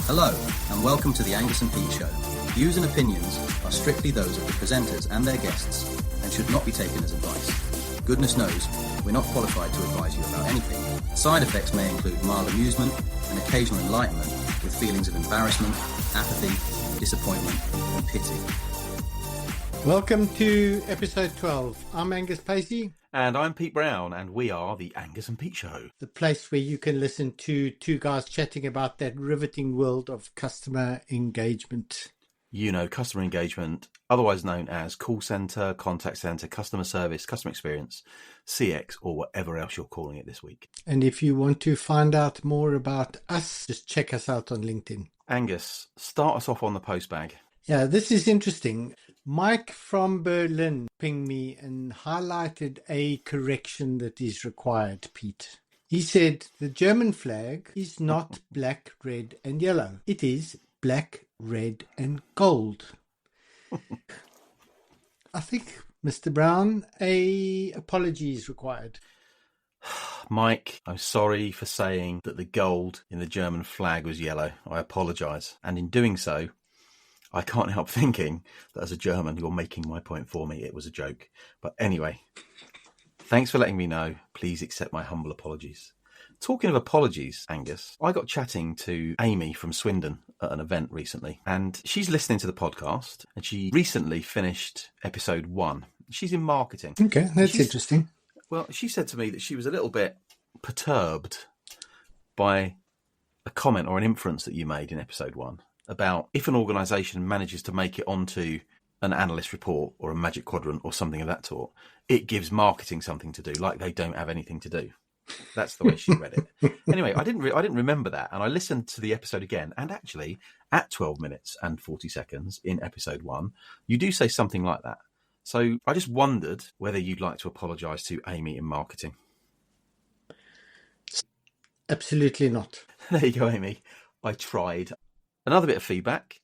Hello, and welcome to the Angus and Pete Show. Views and opinions are strictly those of the presenters and their guests and should not be taken as advice. Goodness knows, we're not qualified to advise you about anything. Side effects may include mild amusement and occasional enlightenment with feelings of embarrassment, apathy, disappointment, and pity. Welcome to episode 12. I'm Angus Pacey. And I'm Pete Brown, and we are the Angus and Pete Show. The place where you can listen to two guys chatting about that riveting world of customer engagement. You know, customer engagement, otherwise known as call centre, contact centre, customer service, customer experience, CX, or whatever else you're calling it this week. And if you want to find out more about us, just check us out on LinkedIn. Angus, start us off on the postbag. Yeah, this is interesting. Mike from Berlin pinged me and highlighted a correction that is required, Pete. He said the German flag is not black, red and yellow. It is black, red and gold. I think, Mr. Brown, a apology is required. Mike, I'm sorry for saying that the gold in the German flag was yellow. I apologise. And in doing so, I can't help thinking that as a German, you're making my point for me. It was a joke. But anyway, thanks for letting me know. Please accept my humble apologies. Talking of apologies, Angus, I got chatting to Amy from Swindon at an event recently, and she's listening to the podcast, and she recently finished episode 1. She's in marketing. Okay, that's interesting. Well, she said to me that she was a little bit perturbed by a comment or an inference that you made in episode 1. About if an organisation manages to make it onto an analyst report or a magic quadrant or something of that sort, it gives marketing something to do, like they don't have anything to do. That's the way she read it. Anyway, I didn't remember that, and I listened to the episode again, and actually, at 12 minutes and 40 seconds in episode 1, you do say something like that. So I just wondered whether you'd like to apologise to Amy in marketing. Absolutely not. There you go, Amy. I tried. Another bit of feedback,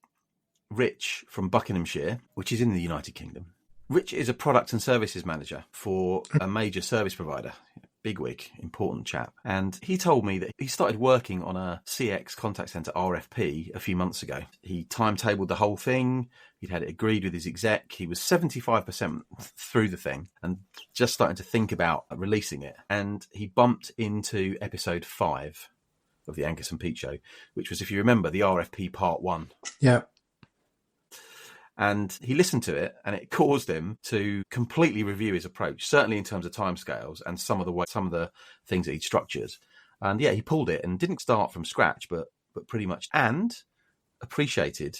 Rich from Buckinghamshire, which is in the United Kingdom. Rich is a product and services manager for a major service provider, bigwig, important chap. And he told me that he started working on a CX contact centre RFP a few months ago. He timetabled the whole thing. He'd had it agreed with his exec. He was 75% through the thing and just starting to think about releasing it. And he bumped into episode 5. Of the Angus and Pete Show, which was, if you remember, the RFP part 1. Yeah. And he listened to it, and it caused him to completely review his approach, certainly in terms of timescales and some of the things that he'd structured. And yeah, he pulled it and didn't start from scratch, but pretty much, and appreciated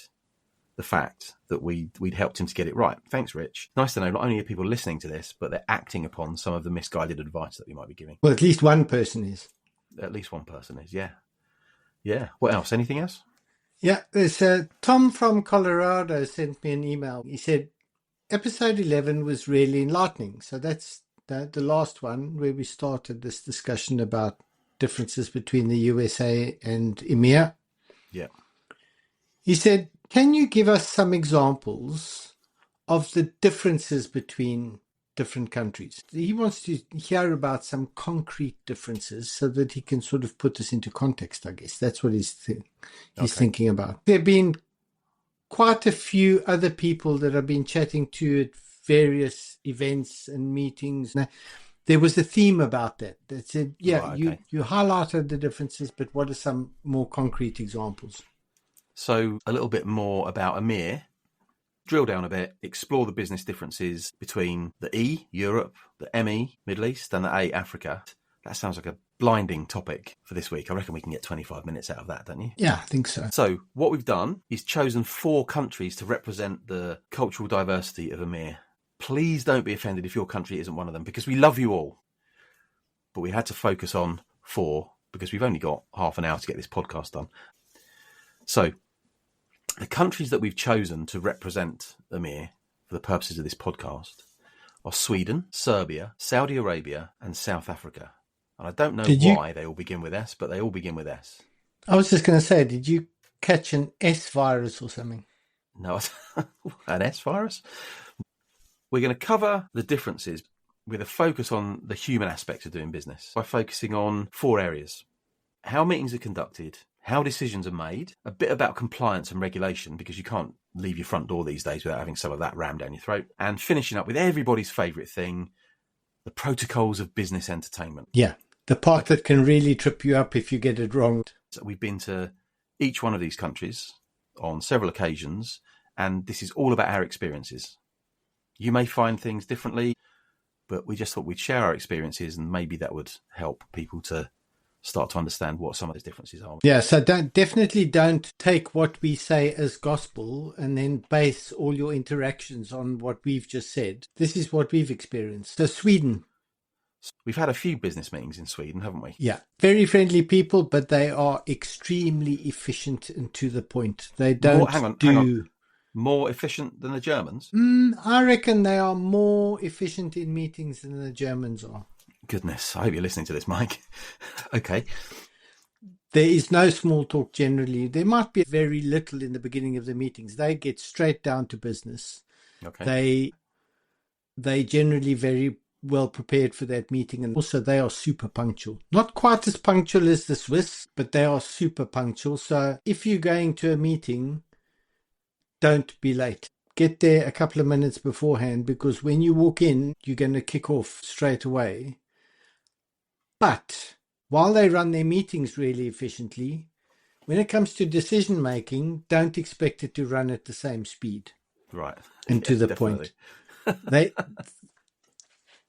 the fact that we'd helped him to get it right. Thanks, Rich. Nice to know not only are people listening to this, but they're acting upon some of the misguided advice that we might be giving. Well, at least one person is. At least one person is, yeah. Yeah. What else? Anything else? Yeah, there's Tom from Colorado sent me an email. He said, episode 11 was really enlightening. So that's the last one where we started this discussion about differences between the USA and EMEA. Yeah. He said, can you give us some examples of the differences between different countries? He wants to hear about some concrete differences so that he can sort of put this into context, I guess. That's what he's thinking about. There have been quite a few other people that I've been chatting to at various events and meetings. Now, there was a theme about that said, you highlighted the differences, but what are some more concrete examples? So a little bit more about EMEA. Drill down a bit, explore the business differences between the E, Europe, the ME, Middle East, and the A, Africa. That sounds like a blinding topic for this week. I reckon we can get 25 minutes out of that, don't you? Yeah, I think so. So what we've done is chosen 4 countries to represent the cultural diversity of EMEA. Please don't be offended if your country isn't one of them, because we love you all. But we had to focus on 4 because we've only got half an hour to get this podcast done. So the countries that we've chosen to represent EMEA for the purposes of this podcast are Sweden, Serbia, Saudi Arabia, and South Africa. And I don't know why they all begin with S, but they all begin with S. I was just going to say, did you catch an S virus or something? No, an S virus? We're going to cover the differences with a focus on the human aspects of doing business by focusing on 4 areas. How meetings are conducted, how decisions are made, a bit about compliance and regulation, because you can't leave your front door these days without having some of that rammed down your throat, and finishing up with everybody's favourite thing, the protocols of business entertainment. Yeah, the part that can really trip you up if you get it wrong. So we've been to each one of these countries on several occasions, and this is all about our experiences. You may find things differently, but we just thought we'd share our experiences, and maybe that would help people to start to understand what some of those differences are. Yeah, so definitely don't take what we say as gospel and then base all your interactions on what we've just said. This is what we've experienced. So Sweden. We've had a few business meetings in Sweden, haven't we? Yeah, very friendly people, but they are extremely efficient and to the point. They don't hang on. More efficient than the Germans? I reckon they are more efficient in meetings than the Germans are. Goodness, I hope you're listening to this, Mike. Okay. There is no small talk generally. There might be very little in the beginning of the meetings. They get straight down to business. Okay. They generally very well prepared for that meeting, and also they are super punctual. Not quite as punctual as the Swiss, but they are super punctual. So if you're going to a meeting, don't be late. Get there a couple of minutes beforehand, because when you walk in, you're going to kick off straight away. But while they run their meetings really efficiently, when it comes to decision making, don't expect it to run at the same speed. Right. And to the definitely. point.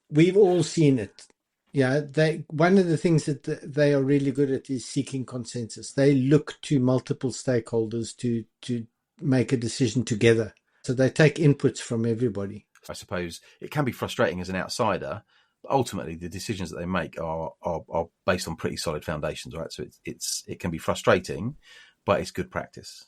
We've all seen it. Yeah, one of the things that they are really good at is seeking consensus. They look to multiple stakeholders to make a decision together. So they take inputs from everybody. I suppose it can be frustrating as an outsider, but ultimately the decisions that they make are based on pretty solid foundations, right? So it can be frustrating, but it's good practice.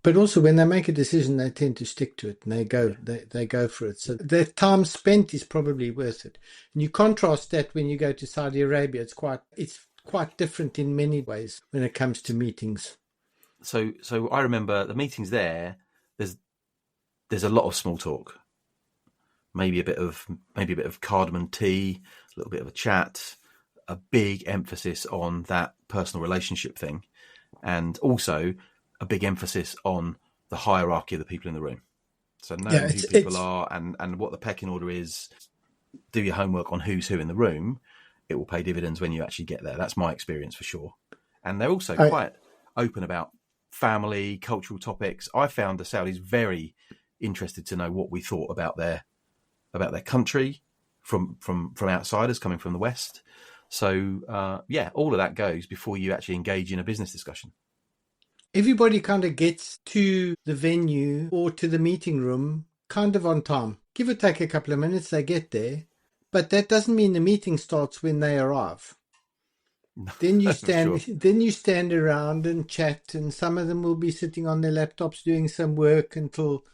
But also when they make a decision, they tend to stick to it, and they go for it. So their time spent is probably worth it. And you contrast that when you go to Saudi Arabia, it's quite different in many ways when it comes to meetings. So I remember the meetings there. There's a lot of small talk, maybe a bit of cardamom tea, a little bit of a chat, a big emphasis on that personal relationship thing, and also a big emphasis on the hierarchy of the people in the room. So knowing who people are and what the pecking order is, do your homework on who's who in the room. It will pay dividends when you actually get there. That's my experience for sure. And they're also quite open about family, cultural topics. I found the Saudis very interested to know what we thought about their country from outsiders coming from the West. So all of that goes before you actually engage in a business discussion. Everybody kind of gets to the venue or to the meeting room kind of on time. Give or take a couple of minutes, they get there. But that doesn't mean the meeting starts when they arrive. Then you stand Sure. Then you stand around and chat, and some of them will be sitting on their laptops doing some work until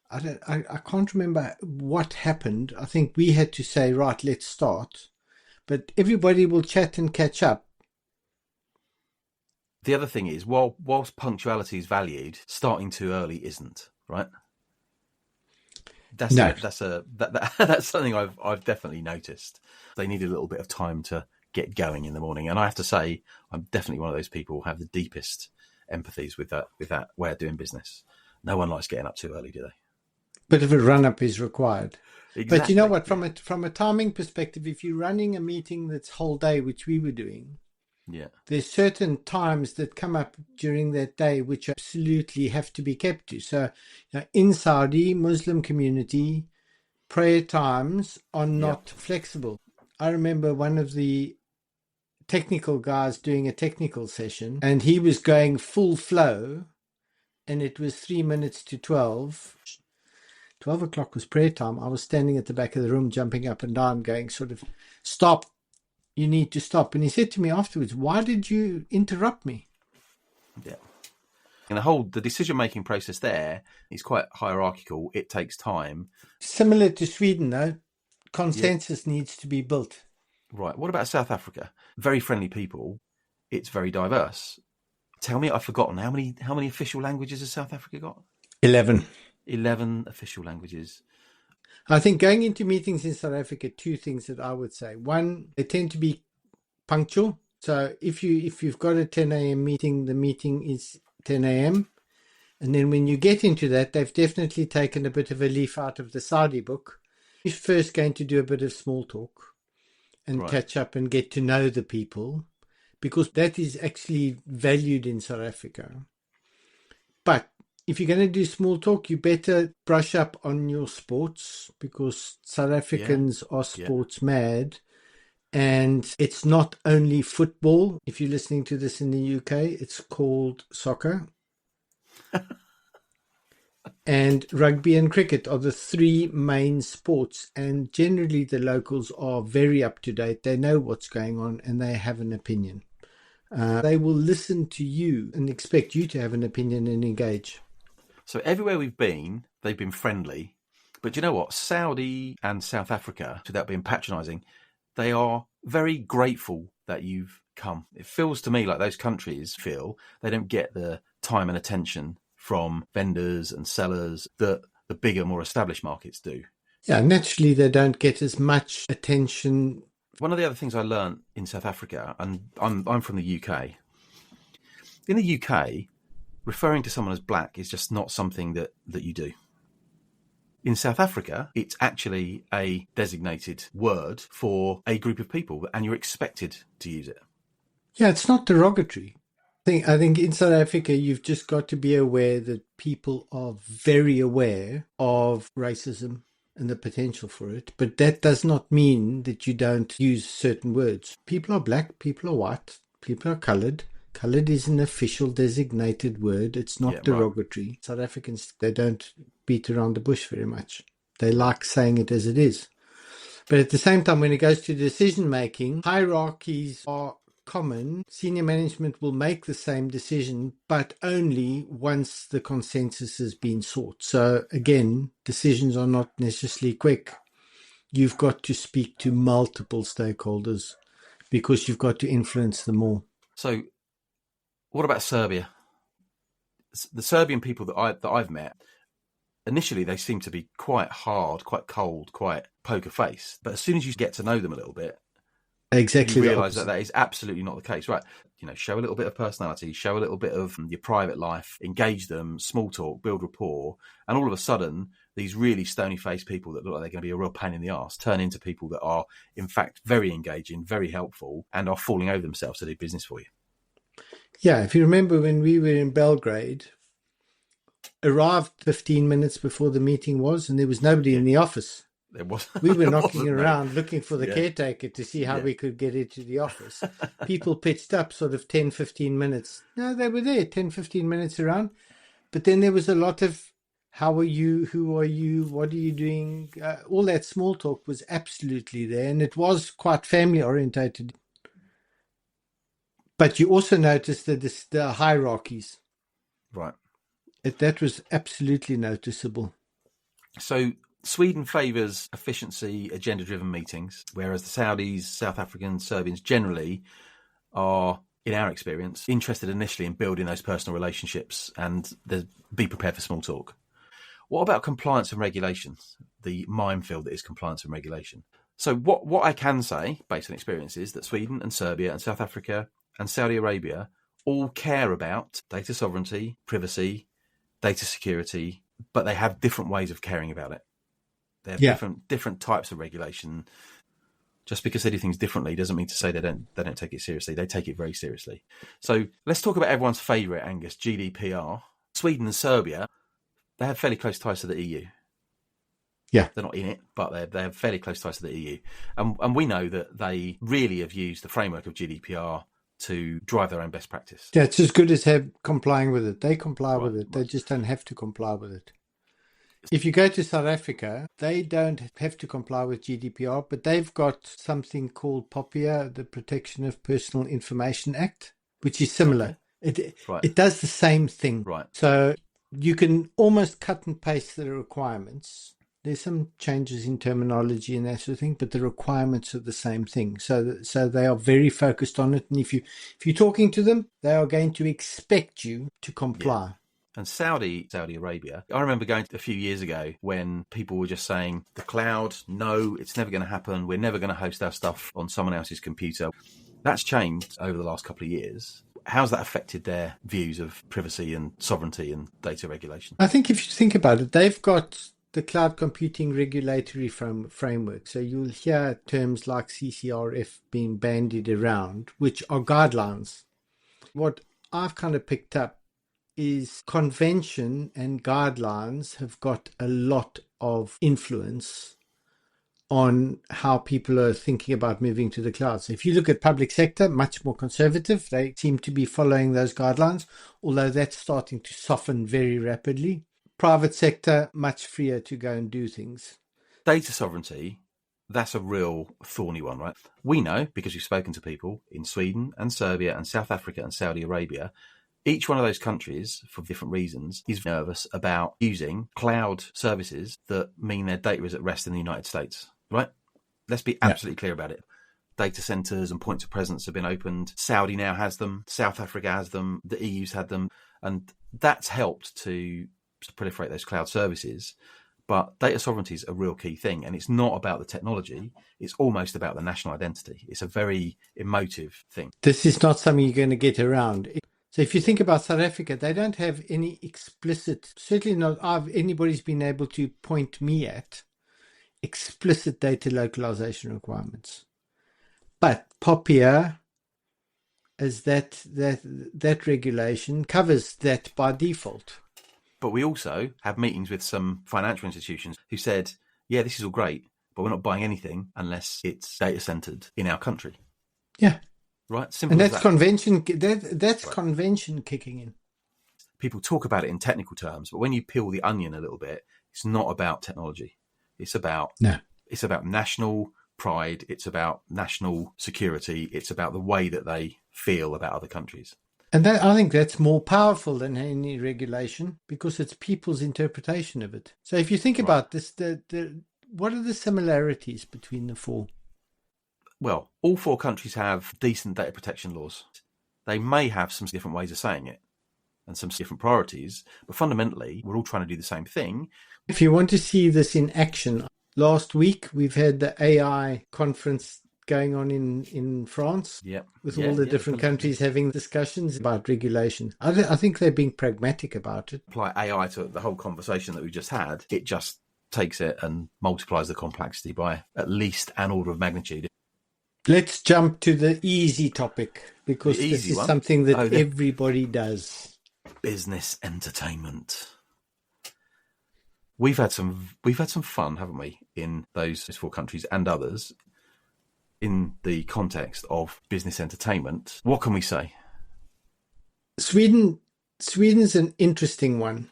I can't remember what happened. I think we had to say, right, let's start. But everybody will chat and catch up. The other thing is, whilst punctuality is valued, starting too early isn't, right? That's something I've definitely noticed. They need a little bit of time to get going in the morning, and I have to say, I'm definitely one of those people who have the deepest empathies with that way of doing business. No one likes getting up too early, do they? Bit of a run-up is required. Exactly. But you know what? From a timing perspective, if you're running a meeting that's whole day, which we were doing, there's certain times that come up during that day which absolutely have to be kept to. So in Saudi Muslim community, prayer times are not flexible. I remember one of the technical guys doing a technical session, and he was going full flow, and it was 3 minutes to 12. 12 o'clock was prayer time. I was standing at the back of the room, jumping up and down, going sort of, stop, you need to stop. And he said to me afterwards, why did you interrupt me? Yeah. And the decision-making process there is quite hierarchical. It takes time. Similar to Sweden, though, consensus needs to be built. Right. What about South Africa? Very friendly people. It's very diverse. Tell me, I've forgotten, how many official languages has South Africa got? 11 official languages. I think going into meetings in South Africa, two things that I would say. One, they tend to be punctual. So if you've got a 10 a.m. meeting, the meeting is 10 a.m. And then when you get into that, they've definitely taken a bit of a leaf out of the Saudi book. You're first going to do a bit of small talk and catch up and get to know the people, because that is actually valued in South Africa. But if you're going to do small talk, you better brush up on your sports, because South Africans are sports mad. And it's not only football. If you're listening to this in the UK, it's called soccer. And rugby and cricket are the three main sports. And generally the locals are very up to date. They know what's going on and they have an opinion. They will listen to you and expect you to have an opinion and engage. So everywhere we've been, they've been friendly. But you know what? Saudi and South Africa, without being patronising, they are very grateful that you've come. It feels to me like those countries feel they don't get the time and attention from vendors and sellers that the bigger, more established markets do. Yeah, naturally they don't get as much attention. One of the other things I learned in South Africa, and I'm from the UK. In the UK, referring to someone as black is just not something that you do. In South Africa, it's actually a designated word for a group of people, and you're expected to use it. Yeah, it's not derogatory. I think in South Africa, you've just got to be aware that people are very aware of racism and the potential for it. But that does not mean that you don't use certain words. People are black, people are white, people are coloured. Coloured is an official designated word. It's not derogatory. Right. South Africans, they don't beat around the bush very much. They like saying it as it is. But at the same time, when it goes to decision making, hierarchies are common. Senior management will make the same decision, but only once the consensus has been sought. So again, decisions are not necessarily quick. You've got to speak to multiple stakeholders because you've got to influence them all. So what about Serbia? The Serbian people that I've met, initially they seem to be quite hard, quite cold, quite poker face. But as soon as you get to know them a little bit, exactly, you realise that is absolutely not the case, right? You know, show a little bit of personality, show a little bit of your private life, engage them, small talk, build rapport, and all of a sudden, these really stony-faced people that look like they're going to be a real pain in the arse turn into people that are, in fact, very engaging, very helpful, and are falling over themselves to do business for you. Yeah, if you remember when we were in Belgrade, arrived 15 minutes before the meeting was, and there was nobody in the office. We were knocking around looking for the caretaker to see how we could get into the office. People pitched up sort of 10, 15 minutes. No, they were there 10, 15 minutes around. But then there was a lot of, how are you? Who are you? What are you doing? All that small talk was absolutely there. And it was quite family orientated. But you also noticed that the hierarchies. Right. That was absolutely noticeable. So Sweden favours efficiency, agenda-driven meetings, whereas the Saudis, South Africans, Serbians generally are, in our experience, interested initially in building those personal relationships and be prepared for small talk. What about compliance and regulations, the minefield that is compliance and regulation? So what I can say, based on experience, is that Sweden and Serbia and South Africa and Saudi Arabia all care about data sovereignty, privacy, data security, but they have different ways of caring about it. They have different types of regulation. Just because they do things differently doesn't mean to say they don't take it seriously. They take it very seriously. So let's talk about everyone's favourite, Angus, GDPR. Sweden and Serbia, they have fairly close ties to the EU. Yeah. They're not in it, but they have fairly close ties to the EU. And we know that they really have used the framework of GDPR to drive their own best practice. Yeah, it's as good as complying with it. They comply with it. They just don't have to comply with it. If you go to South Africa, they don't have to comply with GDPR, but they've got something called POPIA, the Protection of Personal Information Act, which is similar. Okay. It does the same thing. Right. So you can almost cut and paste the requirements. There's some changes in terminology and that sort of thing, but the requirements are the same thing. So they are very focused on it. And if you're talking to them, they are going to expect you to comply. Yeah. And Saudi Arabia, I remember going a few years ago when people were just saying, the cloud, no, it's never going to happen. We're never going to host our stuff on someone else's computer. That's changed over the last couple of years. How's that affected their views of privacy and sovereignty and data regulation? I think if you think about it, they've got the cloud computing regulatory framework. So you'll hear terms like CCRF being bandied around, which are guidelines. What I've kind of picked up is convention and guidelines have got a lot of influence on how people are thinking about moving to the cloud. So if you look at public sector, much more conservative. They seem to be following those guidelines, although that's starting to soften very rapidly. Private sector, much freer to go and do things. Data sovereignty, that's a real thorny one, right? We know, because we've spoken to people in Sweden and Serbia and South Africa and Saudi Arabia, each one of those countries, for different reasons, is nervous about using cloud services that mean their data is at rest in the United States, right? Let's be absolutely clear about it. Data centers and points of presence have been opened. Saudi now has them. South Africa has them. The EU's had them. And that's helped to proliferate those cloud services. But data sovereignty is a real key thing. And it's not about the technology. It's almost about the national identity. It's a very emotive thing. This is not something you're going to get around. So if you think about South Africa, they don't have any explicit, certainly not anybody's been able to point me at, explicit data localization requirements. But POPIA, as that regulation, covers that by default. But we also have meetings with some financial institutions who said, yeah, this is all great, but we're not buying anything unless it's data centered in our country. Yeah. Right? Simple and as that's that. convention. That's right. Convention kicking in. People talk about it in technical terms, but when you peel the onion a little bit, it's not about technology. It's about national pride. It's about national security. It's about the way that they feel about other countries. And I think that's more powerful than any regulation because it's people's interpretation of it. So if you think about this, what are the similarities between the four? Well, all four countries have decent data protection laws. They may have some different ways of saying it and some different priorities, but fundamentally, we're all trying to do the same thing. If you want to see this in action, last week we've had the AI conference going on in France with all the different countries having discussions about regulation. I think they're being pragmatic about it. Apply AI to the whole conversation that we just had. It just takes it and multiplies the complexity by at least an order of magnitude. Let's jump to the easy topic because this is something that everybody does. Business entertainment. We've had some fun, haven't we, in those four countries and others in the context of business entertainment. What can we say? Sweden's an interesting one.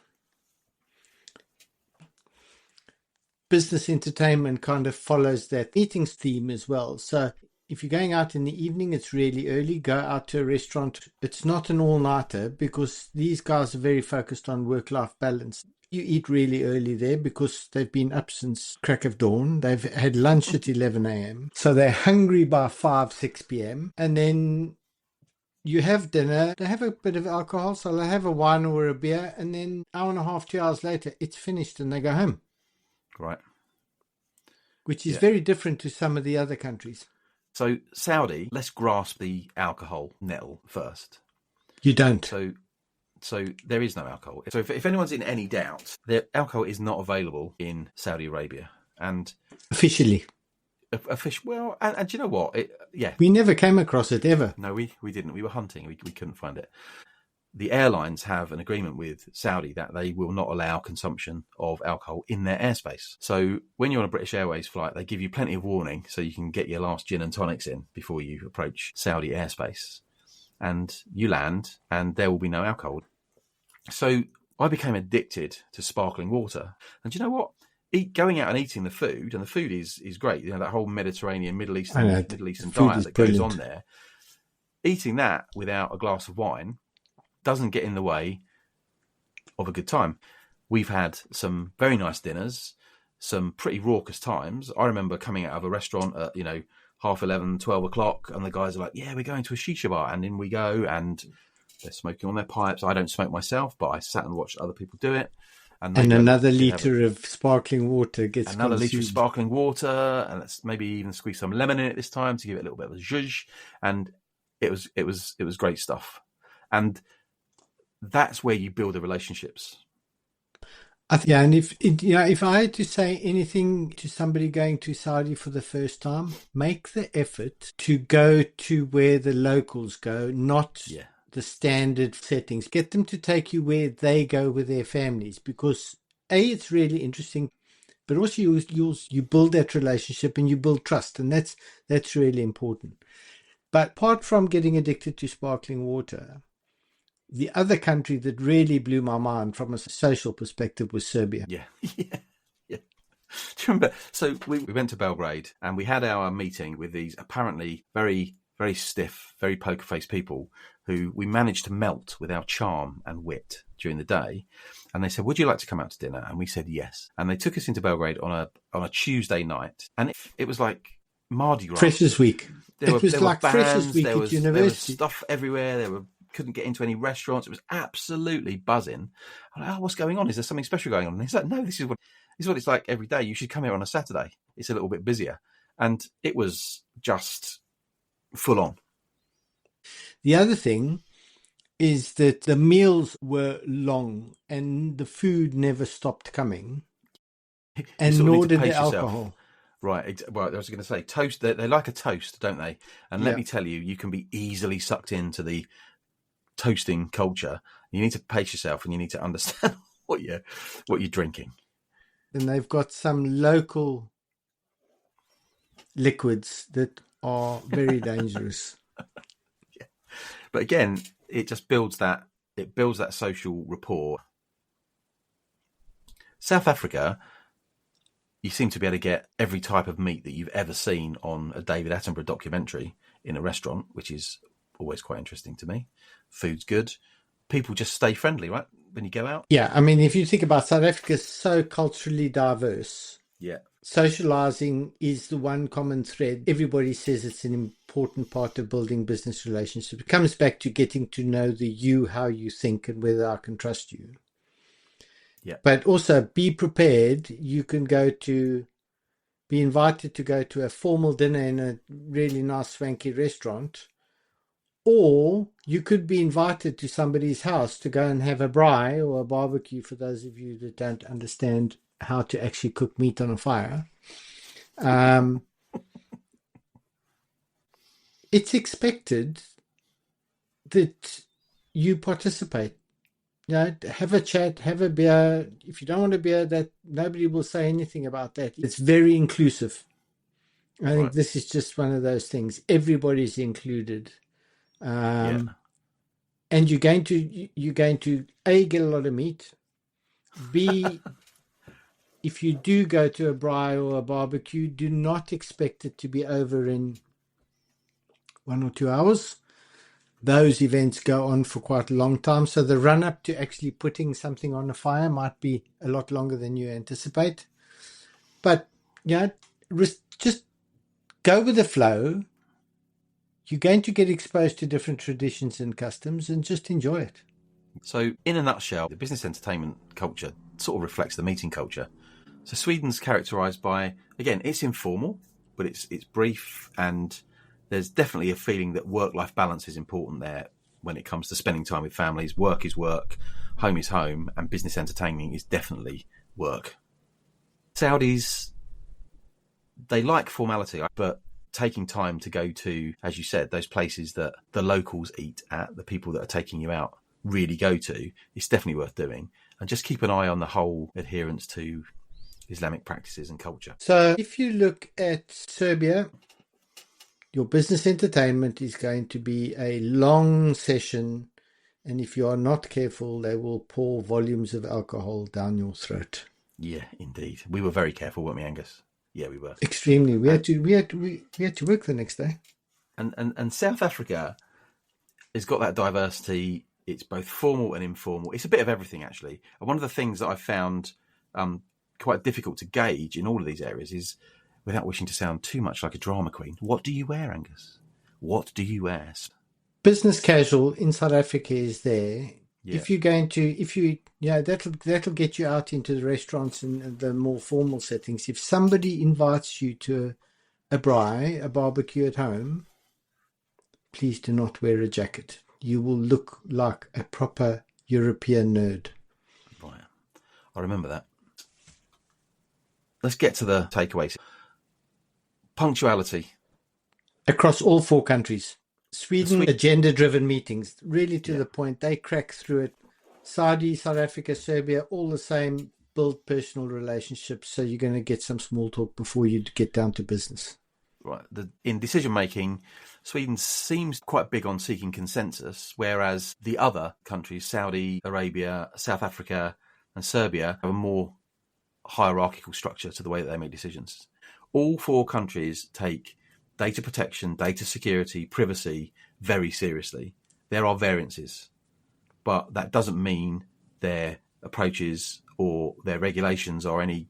Business entertainment kind of follows that meetings theme as well. So if you're going out in the evening, it's really early. Go out to a restaurant. It's not an all-nighter because these guys are very focused on work-life balance. You eat really early there because they've been up since crack of dawn. They've had lunch at 11 a.m. So they're hungry by 5, 6 p.m. And then you have dinner. They have a bit of alcohol, so they'll have a wine or a beer. And then an hour and a half, 2 hours later, it's finished and they go home. Right. Which is very different to some of the other countries. So Saudi, let's grasp the alcohol nettle first. You don't. So there is no alcohol. So if anyone's in any doubt, the alcohol is not available in Saudi Arabia. And officially. Well, and do you know what? We never came across it ever. No, we didn't. We were hunting. We couldn't find it. The airlines have an agreement with Saudi that they will not allow consumption of alcohol in their airspace. So when you're on a British Airways flight, they give you plenty of warning so you can get your last gin and tonics in before you approach Saudi airspace. And you land and there will be no alcohol. So I became addicted to sparkling water. And do you know what? Going out and eating the food, and the food is great. You know, that whole Mediterranean, Middle Eastern diet that goes on there. Eating that without a glass of wine doesn't get in the way of a good time. We've had some very nice dinners, some pretty raucous times. I remember coming out of a restaurant at, 11:30, 12 o'clock, and the guys are like, yeah, we're going to a shisha bar. And in we go, and they're smoking on their pipes. I don't smoke myself, but I sat and watched other people do it. And another litre of sparkling water gets another consumed. litre of sparkling water, and let's maybe even squeeze some lemon in it this time to give it a little bit of a zhuzh. And It was great stuff. And that's where you build the relationships. Yeah, and if I had to say anything to somebody going to Saudi for the first time, make the effort to go to where the locals go, not the standard settings. Get them to take you where they go with their families, because it's really interesting, but also you build that relationship and you build trust, and that's really important. But apart from getting addicted to sparkling water, the other country that really blew my mind from a social perspective was Serbia. Yeah. Do you remember? So we went to Belgrade and we had our meeting with these apparently very, very stiff, very poker-faced people who we managed to melt with our charm and wit during the day. And they said, would you like to come out to dinner? And we said yes. And they took us into Belgrade on a Tuesday night. And it was like Mardi Gras. Freshers Week. It was like Freshers Week at university. There was stuff everywhere. Couldn't get into any restaurants. It was absolutely buzzing. I'm like, oh, what's going on? Is there something special going on? And he's like, no, this is what it's like every day. You should come here on a Saturday. It's a little bit busier. And it was just full on. The other thing is that the meals were long and the food never stopped coming. And nor did the alcohol. Right. Well, I was going to say toast. They like a toast, don't they? And let me tell you, you can be easily sucked into the toasting culture. You need to pace yourself and you need to understand what you're drinking. And they've got some local liquids that are very dangerous. But again, it just builds that social rapport. South Africa, you seem to be able to get every type of meat that you've ever seen on a David Attenborough documentary in a restaurant, which is always quite interesting to me. Food's good. People just stay friendly, right? When you go out. Yeah. I mean, if you think about South Africa, is so culturally diverse. Yeah. Socializing is the one common thread. Everybody says it's an important part of building business relationships. It comes back to getting to know how you think and whether I can trust you. Yeah. But also be prepared. You can be invited to go to a formal dinner in a really nice swanky restaurant, or you could be invited to somebody's house to go and have a braai or a barbecue, for those of you that don't understand how to actually cook meat on a fire. It's expected that you participate. Have a chat, have a beer. If you don't want a beer, that nobody will say anything about that. It's very inclusive. I think this is just one of those things. Everybody's included. And you're going to A, get a lot of meat. B, if you do go to a braai or a barbecue, do not expect it to be over in 1 or 2 hours. Those events go on for quite a long time. So the run up to actually putting something on a fire might be a lot longer than you anticipate. But just go with the flow. You're going to get exposed to different traditions and customs, and just enjoy it. So in a nutshell, the business entertainment culture sort of reflects the meeting culture. So Sweden's characterised by, again, it's informal, but it's brief, and there's definitely a feeling that work-life balance is important there when it comes to spending time with families. Work is work, home is home, and business entertaining is definitely work. Saudis, they like formality, but taking time to go to, as you said, those places that the locals eat at, the people that are taking you out really go to, it's definitely worth doing. And just keep an eye on the whole adherence to Islamic practices and culture. So if you look at Serbia, your business entertainment is going to be a long session. And if you are not careful, they will pour volumes of alcohol down your throat. Yeah, indeed. We were very careful, weren't we, Angus? Yeah, we were. Extremely. We had to work the next day. And South Africa has got that diversity. It's both formal and informal. It's a bit of everything, actually. And one of the things that I found quite difficult to gauge in all of these areas is, without wishing to sound too much like a drama queen, what do you wear, Angus? What do you wear? Business casual in South Africa is there. Yeah. That'll get you out into the restaurants and the more formal settings. If somebody invites you to a braai, a barbecue at home, please do not wear a jacket. You will look like a proper European nerd. Right. I remember that. Let's get to the takeaways. Punctuality. Across all 4 countries. Sweden, agenda-driven meetings, really to the point. They crack through it. Saudi, South Africa, Serbia, all the same. Build personal relationships, so you're going to get some small talk before you get down to business. Right. In decision-making, Sweden seems quite big on seeking consensus, whereas the other countries, Saudi Arabia, South Africa and Serbia, have a more hierarchical structure to the way that they make decisions. All 4 countries take data protection, data security, privacy very seriously. There are variances, but that doesn't mean their approaches or their regulations are any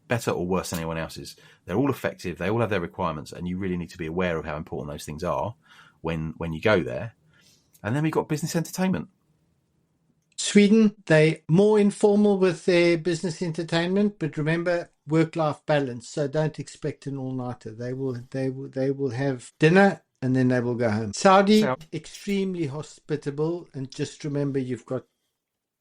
better or worse than anyone else's. They're all effective. They all have their requirements, and you really need to be aware of how important those things are when you go there. And then we've got business entertainment. Sweden, they more informal with their business entertainment, but remember work-life balance. So don't expect an all-nighter. They will have dinner and then they will go home. Saudi, extremely hospitable, and just remember you've got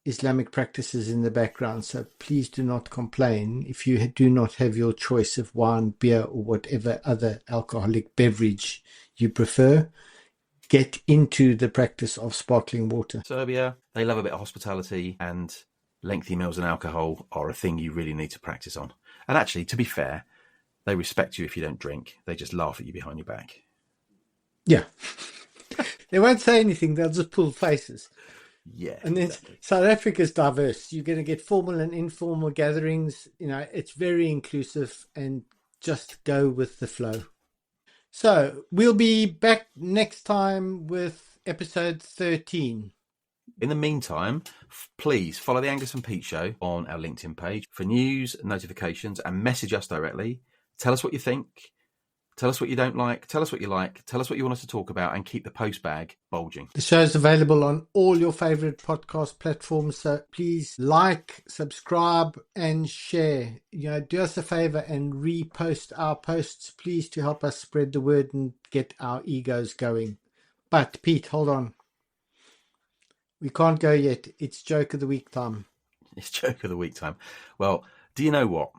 Islamic practices in the background, so please do not complain if you do not have your choice of wine, beer, or whatever other alcoholic beverage you prefer. Get into the practice of sparkling water. Serbia, they love a bit of hospitality, and lengthy meals and alcohol are a thing you really need to practice on. And actually, to be fair, they respect you if you don't drink. They just laugh at you behind your back. Yeah. They won't say anything. They'll just pull faces. Yeah. And then exactly. South Africa's diverse. You're going to get formal and informal gatherings. It's very inclusive, and just go with the flow. So we'll be back next time with episode 13. In the meantime, please follow the Angus and Pete Show on our LinkedIn page for news, notifications, and message us directly. Tell us what you think. Tell us what you don't like. Tell us what you like. Tell us what you want us to talk about, and keep the post bag bulging. The show's available on all your favorite podcast platforms. So please like, subscribe, and share. Do us a favor and repost our posts, please, to help us spread the word and get our egos going. But Pete, hold on. We can't go yet. It's joke of the week time. It's joke of the week time. Well, do you know what?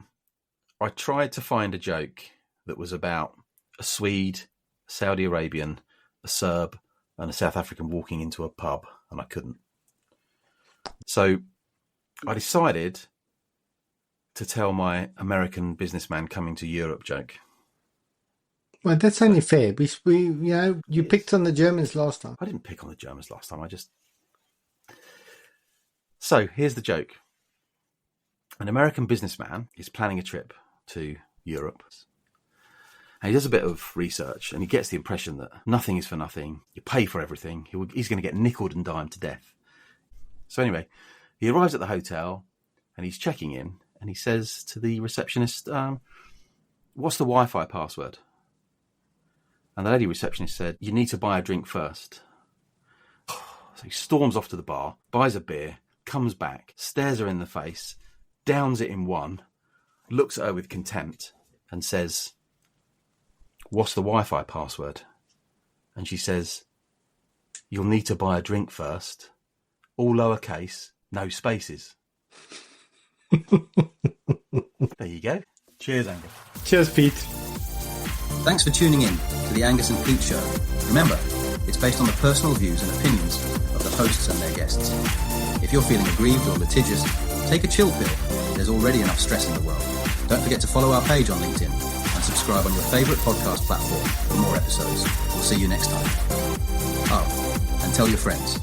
I tried to find a joke that was about a Swede, a Saudi Arabian, a Serb, and a South African walking into a pub, and I couldn't. So I decided to tell my American businessman coming to Europe joke. Well, that's only fair. You picked on the Germans last time. I didn't pick on the Germans last time. So here's the joke. An American businessman is planning a trip to Europe. And he does a bit of research, and he gets the impression that nothing is for nothing. You pay for everything. He's going to get nickeled and dimed to death. So anyway, he arrives at the hotel, and he's checking in, and he says to the receptionist, what's the Wi-Fi password? And the lady receptionist said, you need to buy a drink first. So he storms off to the bar, buys a beer, comes back, stares her in the face, downs it in one, looks at her with contempt, and says, what's the Wi-Fi password? And she says, you'll need to buy a drink first. All lowercase, no spaces. There you go. Cheers, Angus. Cheers, Pete. Thanks for tuning in to the Angus and Pete Show. Remember, it's based on the personal views and opinions of the hosts and their guests. If you're feeling aggrieved or litigious, take a chill pill. There's already enough stress in the world. Don't forget to follow our page on LinkedIn and subscribe on your favourite podcast platform for more episodes. We'll see you next time. Oh, and tell your friends.